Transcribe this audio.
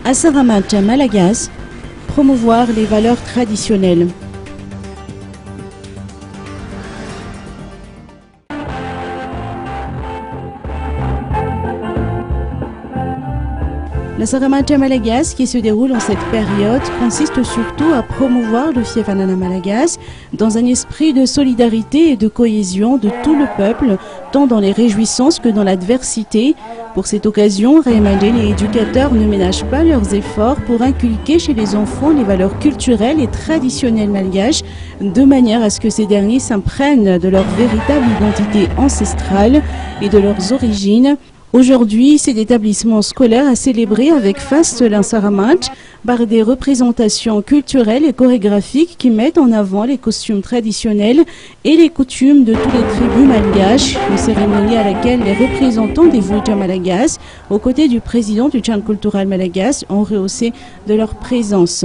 À Saramata, Malagasy, promouvoir les valeurs traditionnelles. La Saramata Malagasy qui se déroule en cette période consiste surtout à promouvoir le Fiefanana Malagasy dans un esprit de solidarité et de cohésion de tout le peuple, tant dans les réjouissances que dans l'adversité. Pour cette occasion, Raymond et les éducateurs ne ménagent pas leurs efforts pour inculquer chez les enfants les valeurs culturelles et traditionnelles malgaches, de manière à ce que ces derniers s'imprègnent de leur véritable identité ancestrale et de leurs origines. Aujourd'hui, cet établissement scolaire a célébré avec faste l'Insaramach par des représentations culturelles et chorégraphiques qui mettent en avant les costumes traditionnels et les coutumes de toutes les tribus malgaches. Une cérémonie à laquelle les représentants des Vulja Malagasy, aux côtés du président du Centre culturel Malagasy, ont rehaussé de leur présence.